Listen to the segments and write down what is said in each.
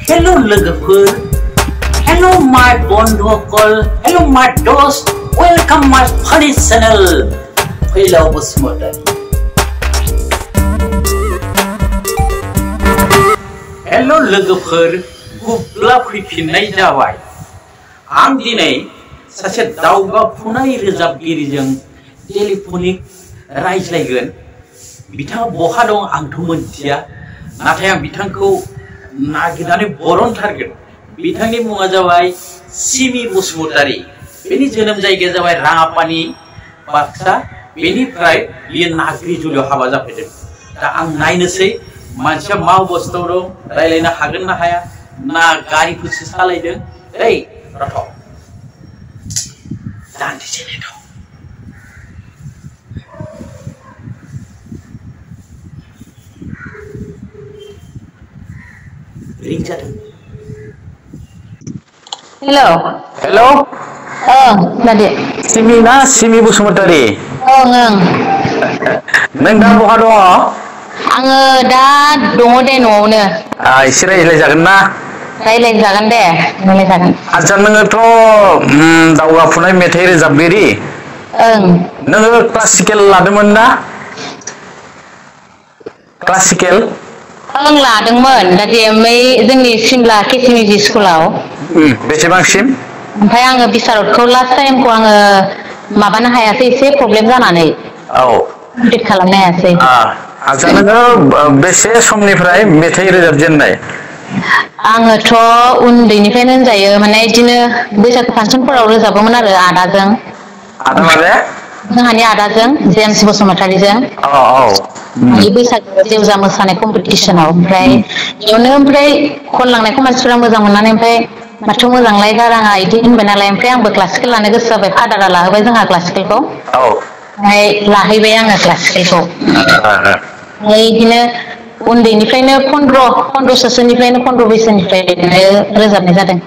Hello लोगोफोर, Hello my बंधुफोर, Hello my दोस्त, Welcome my funny channel. फैलाव बसुमतारी। Hello लोगोफोर, गुब्ला फैफिननाय जाबाय। आं दिनै सासे दावगाफुनाय रोजाबगिरिजों टेलिफनिक रायज्लायगोन। बिथाङा बहा दं आंथ' मोनथिया, नाथाय आं बिथांखौ नागिरनानै बरनथारगोन। बिथांनि मुङा जाबाय सिमि बसुमतारी। बेनि जोनोम जायगाया जाबाय राङापानि, बाक्सा। बेनिफ्राय बियो नाग्रिजुलियाव हाबा जाफैदों। दा आं नायनोसै मानसिया मा अबस्थायाव दं, रायलायनो हागोन ना हाया, ना गारिफोरसो सालायदों। ओइ रथ' दान्दिसे नेथ'। रिं जादों। हेलौ हेलौ दादि सिमि ना सिमि बसुमतारी? ओं नों दा बहा दङ? आङो दा दङ दे न'आवनो। एसे रायज्लायजागोन ना? रायज्लायजागोन दे, रायज्लायजागोन। आदसा नोङोथ' दावगाफुनाय मेथाइ रोजाबगिरि। ओं नोङो क्लासिकेल लादोंमोन ना? क्लासिकेल? ओं लादोंमोन दादि जोंनि सिमला केसि मिउजिक स्कुलाव। बेसेबांसिम? ओमफ्राय आङो बिसारतखौ लास्ट टाइमखौ आङो माबानो हायासै, एसे प्रब्लेम जानानै कमप्लिट खालामनो हायासै। आदसा नोङो बेसे समनिफ्राय मेथाइ रोजाबजेननाय? आङोथ' उन्दैनिफ्रायनो होनजायो, माने बिदिनो बैसागु फांसनफोराव रोजाबोमोन आरो आदाजों। आदा माने? जोंहानि आदाजों जेम्स बसुमतारीजों। बैसागु जेवजा मोसानाय कम्पिटिसनाव। ओमफ्राय बेयावनो खनलांनायखौ मानसिफोरा मोजां मोननानै ओमफ्राय माथो मोजांलाय गाराङा इदि होनबाय नालाय, ओमफ्राय आंबो क्लासिकेल लानो गोसो जाबाय। फादारा लाहोबाय जोंहा क्लासिकेलखौ। ओमफ्राय लाहैबाय आङो क्लासिकेलखौ। ओमफ्राय बिदिनो उन्दैनिफ्रायनो फन्द्र' बोसोरनिफ्रायनो रोजाबनाय जादों।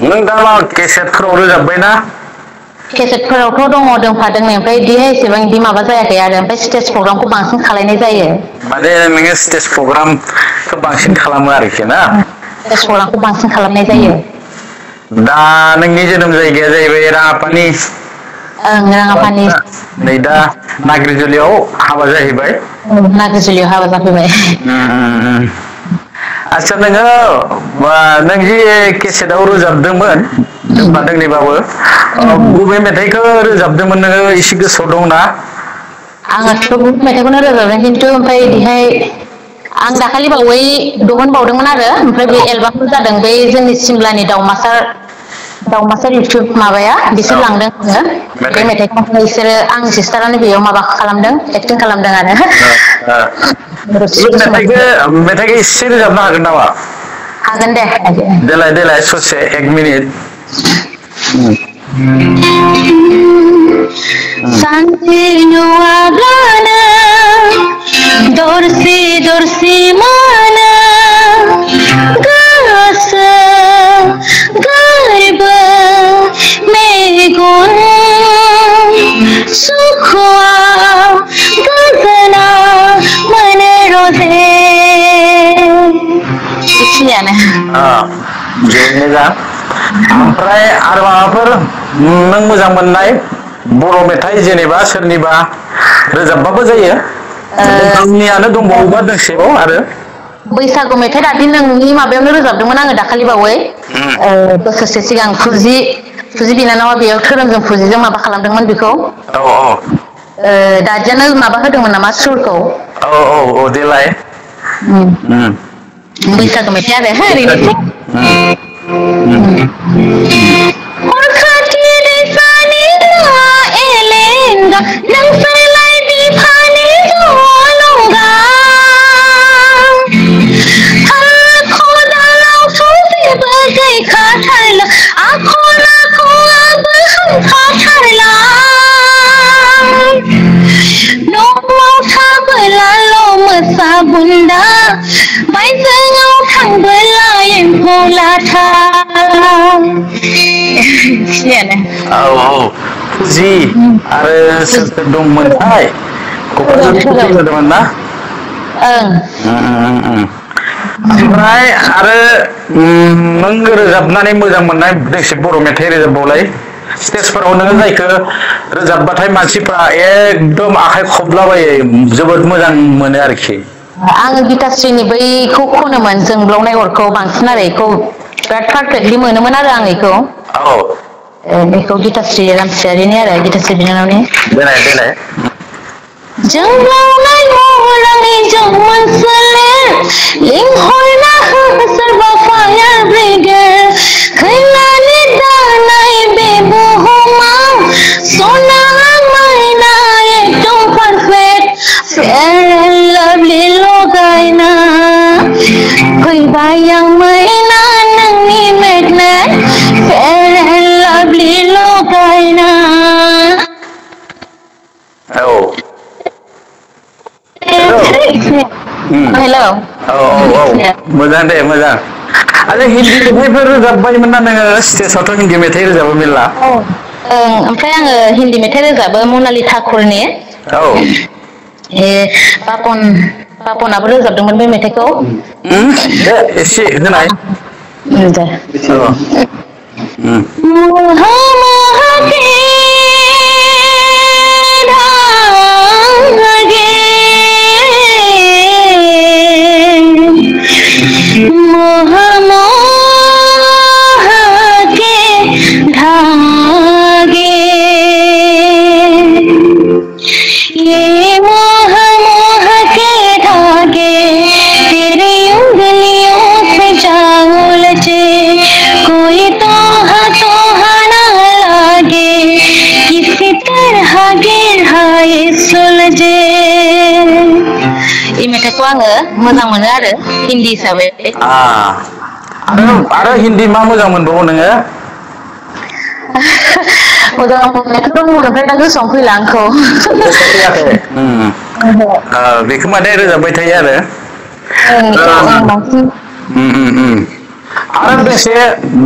नों दा मा केसेटफोराव रोजाबबाय ना? केसेटफोरावथ' दंफादों, ओमफ्राय बिदिहाय एसेबां बिदि माबा जायाखै आरो। ओमफ्राय स्टेज प्रग्रामखौ बांसिन खालायनाय जायो। माने नोङो स्टेज प्रग्रामखौ बांसिन खालामो आरोखि ना? स्टेज प्रग्रामखौ बांसिन खालामनाय जायो। दा नोंनि जोनोम जायगाया जाहैबाय राङापानि। ओं राङापानि। नै दा नाग्रिजुलियाव हाबा जाहैबाय। नाग्रिजुलियाव हाबा जाफैबाय। आदसा नों जि केसेटआव रोजाबदोंमोन, दोंफा दोंनैबाबो बबे मेथाइखौ रोजाबदोंमोन नोङो एसे गोसोआव दंना? आंहाथ' बहुत मेथाइखौनो रोजाबदों, खिन्थु ओमफ्राय बिदिहाय आं दाखालि बावै दिहुनबावदोंमोन आरो। ओमफ्राय बे एलबामबो जादों, बै जोंनि सिमलानि दावमासार इउटुब माबाया, बिसोर लांदों आङो बे मेथाइखौ। बिसोरो आंनि सिस्टारानो बेयाव माबा खालामदों, एक्टिं खालामदों आरो। मेथाइखौ एसे रोजाबनो हागोन नामा? हागोन दे। देलाय ससे 1 मिनिट। सानसे नुवाब्लानो दरसि दरसि मोनो गोसो गोरबो मेगन सुखुआ गोजोना मोनो रजे। बेखिनियानो। मोजां। ओमफ्राय आरो माबाफोर नों मोजां मोननाय बर' मेथाइ, जेनेबा सोरनिबा रोजाबबाबो जायो, गावनियानो दंबावोबा दोंसेबाव आरो? बैसागु मेथाइ दादि नोंनि माबायावनो रोजाबदोंमोन आङो दाखालि बावै, बोसोरसे सिगां फुजि बिनानावा बेयाव धोरोमजों फुजिजों माबा खालामदोंमोन बेखौ। दादियानो माबा होदोंमोन नामा सुरखौ? औ देलाय। बैसागु मेथाइ आरो ओरैनो अर खाथि दैसानि ना एलेंगा, नोंसोरलाय बिफानि जलंगा। खदालावथ' जेबो गैखाथारला, आखल आखुआबो हामखाथारला। न'आव थाबोलाल' मोसा बुन्दा, बायजोआव थांबोला एम्फौ लाथा। फुजि आरो सोर दंमोनथाय? क'क्राझार जादोंमोन ना? ओमफ्राय आरो नों रोजाबनानै मोजां मोननाय दोंसे बर' मेथाइ रोजाबबावलाय स्टेजफोराव नोङो जायखौ रोजाबबाथाय मानसिफ्रा एकदम आखाइ खबलाबायो जोबोद मोजां मोनो आरोखि आङो गीताश्रीनि बैखौ खनोमोन जोंब्लावनाय अरखौ बांसिन आरो बेखौ बिराद पारफेक्टलि मोनोमोन आरो आं बेखौ बेखौ गीताश्री रामसियारिनि आरो गीताश्री बिनानावनि देलाय जोंब्लावनाय महरानि जौमोन सोलेर लिंहरना हो सोरबा फायार ब्रिगेड खैलानि दानाय बे बुहुमाव सना मायना एकदम पारफेक्ट फेयर एन्ड लाभलि लगायना फैबाय आं मैना नोंनि मेगनेट फेयर एन्ड लाभलि लगायना हेलौ मोजां दे मोजां आरो हिन्दी मेथाइफोर रोजाबबायमोन ना नोङो स्टेजावथ' हिन्दी मेथाइ रोजाबो मेरला ओमफ्राय आङो हिन्दी मेथाइ रोजाबो मनालि ठाकुरनि पापनाबो रोजाबदोंमोन बे मेथाइखौ एसे होनाय दे मोहा मोहा के मोह मोह के धागे ये मोह मोह के धागे तेरी उंगलियों से जा उलझे कोई तोहा ना लागे किसी तरह गिरहाए सुलझे ई मेथाइखौ आङो मोजां मोनो आरो हिन्दी हिसाबै आरो हिन्दी मा मोजां मोनबावो नोङो मोजां मोननायथ' दङ ओमफ्राय दा गोसोआव फैला आंखौ बेखौ माने रोजाबबाय थायो आरो आरो बेसे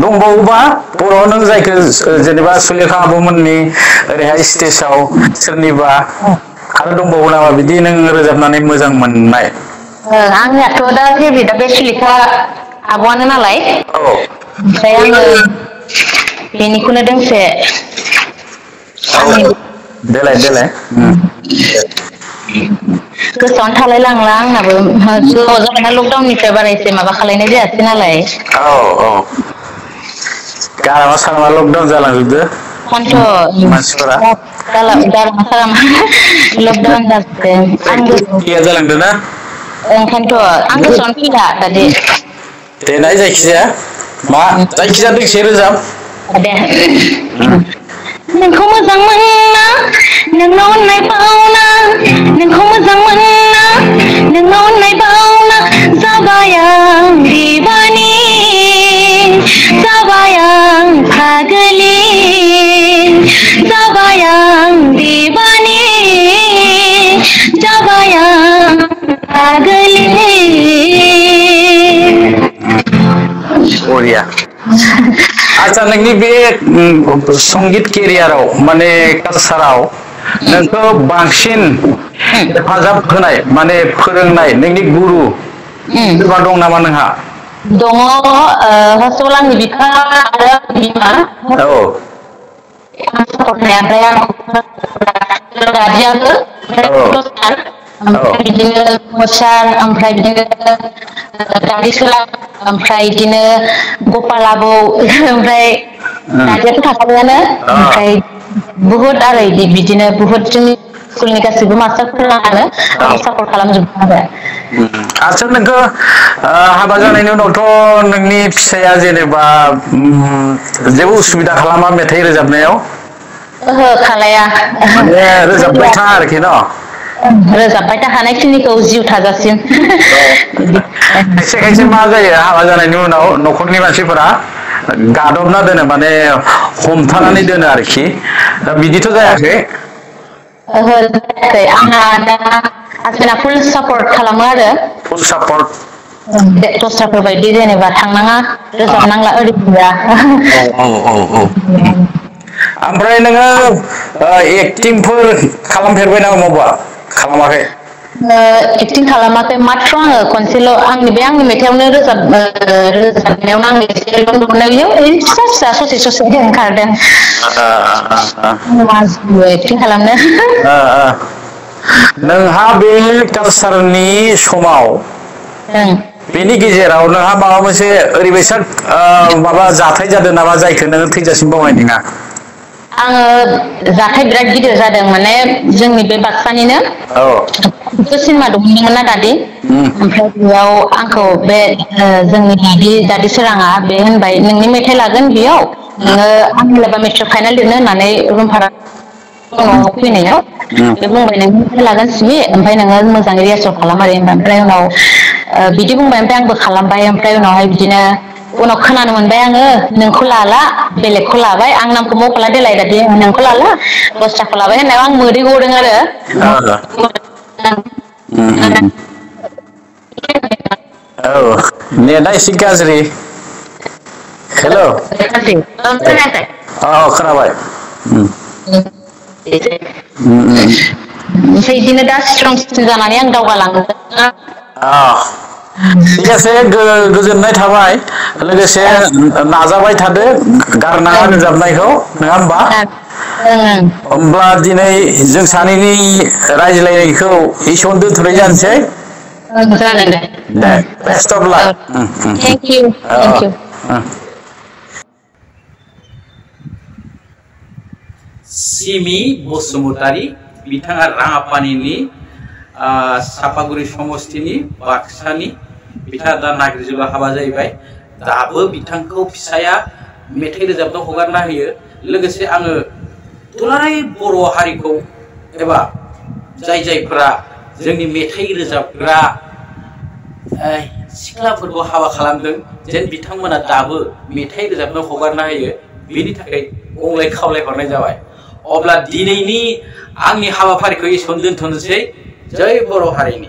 दंबावोबा बर'आव नों जायखौ जेनेबा सुलेखा आब'मोननि ओरैहाय स्टेजाव सोरनिबा आरो दंबावो नामा बिदि नों रोजाबनानै मोजां मोननाय आंनियाथ' दा फेभरेटआ बे सुलेखा आब'आनो नालाय ओमफ्राय आङो बेनिखौनो दोंसे देलाय गोसोआवनो थालाय लांला आंनाबो गोबाव जाबायना लकडाउननिफ्राय बारा एसे माबा खालायनाय जायासै नालाय गारामा सारामा लकडाउन जालांजोबदो मानसिफोरा लकडाउन जाजोबदों जालांदों ना ओंखायनोथ' आं गोसोआवनो फैला दादि देनाय जायखिजाया मा जायखिजाया दोंसे रोजाब दे नोंखौ मोजां मोना नोंनाव अननाय बावना नोंखौ मोजां मोना नोंनाव अननाय बावना जाबाय आं दिवानी जाबाय आं पागली जाबाय आं दिवानी जाबाय आं पागली बरिया आच्छा नोंनि बे संगीत केरियाराव माने कालसाराव नोंखौ बांसिन हेफाजाब होनाय माने फोरोंनाय नोंनि गुरु सोरबा दं नामा नोंहा दङ फार्स्टआव आंनि बिफा आरो बिमा ओमफ्राय बिदिनो मोसार ओमफ्राय बिदिनो दादिसोला ओमफ्राय बिदिनो गपाल आबौ ओमफ्राय दादियाथ' थाखाबायानो ओमफ्राय बुहुद आरो बिदिनो बुहुद जोंनि स्कुलनि गासैबो मास्टारफोरानो सापर्ट खालामजोबदों आरो आच्छा नोंखौ हाबा जानायनि उनावथ' नोंनि फिसाया जेनेबा जेबो उसुबिदा खालामा मेथाइ रोजाबनायाव ओहो खालाया रोजाबबाय था आरोखि न रोजाबबाय था हानायखिनिखौ जिउ थाजासिम खायसे खायसे मा जायो हाबा जानायनि उनाव न'खरनि मानसिफोरा गादबना दोनो माने हमथानानै दोनो आरोखि दा बिदिथ' जायाखै ओहो जायाखै आंहा दा हासबेन्डआ फुल सापर्ट खालामो आरो फुल सापर्ट दस्राफोर बायदि जेनेबा थांनाङा रोजाबनांला ओरै गैया ओमफ्राय नोङो एक्टिंफोर खालामफेरबाय नामा मावबा खालामाखै एक्टिं खालामाखै मात्र आङो खनसेल' आंनि मेथाइआवनो रोजाबनायावनो आं एसे नुनायाव फिसा फिसा ससे ससे ओंखारदों एक्टिं खालामनो नोंहा बे कालसारनि समाव बेनि गेजेराव नोंहा माबा मोनसे ओरैबायसा माबा जाथाय जादों नामा जायखौ नोङो थैजासिम बावनाय नङा आङो जाथाय बिराद गिदिर जादों माने जोंनि बे बाक्सानिनो सिनेमा दंमोन ना दादि ओमफ्राय बेयाव आंखौ बे जोंनि दादि सोराङा बे होनबाय नोंनि मेथाइ लागोन बेयाव नोङो आं होनलाबा मेट्रिक फाइनाल लिरनो होननानै रुम भारा न'आव फैनायाव बे बुंबाय नों मेथाइ लागोन सिमि ओमफ्राय नोङो मोजाङै रिहार्सेल खालाम आरो ओमफ्राय उनाव बिदि बुंबाय ओमफ्राय आंबो खालामबाय ओमफ्राय उनावहाय बिदिनो उनाव खोनानो मोनबाय आङो नोंखौ लाला बेलेगखौ लाबाय आं नामखौ मख'ला देलाय दादि नोंखौ लाला दस्राखौ लाबाय होननायाव आं मोदै गदों आरो औ नेटआ एसे गाज्रि हेल' खोनाबाय ओमफ्राय बिदिनो दा स्ट्रंसिन जानानै आं दावगालाङो ठीक আছে गोजोननाय थाबाय लोगोसे नाजाबाय थादो गारनाङा रोजाबनायखौ नङा होमबा होमब्ला दिनै जों सानैनि रायज्लायनायखौ एसेयावनो दोनथ'नाय जानोसै the best of luck thank you Simi Basumatary बिथाङा राङापानिनि सापागुरि समस्तिनि बाक्सानि बिथाङा दा नागिरजोबा हाबा जाहैबाय दाबो बिथांखौ फिसाया मेथाइ रोजाबनो हगारना होयो लोगोसे आङो दुलाराय बर' हारिखौ एबा जायफोरा जोंनि मेथाइ रोजाबग्रा सिख्लाफोरखौ हाबा खालामदों जेन बिथांमोना दाबो मेथाइ रोजाबनो हगारना होयो बेनि थाखाय गंग्लाय खावलायहरनाय जाबाय अब्ला दिनैनि आंनि हाबाफारिखौ एसेयावनो दोनथ'नोसै जय बर' हारिनि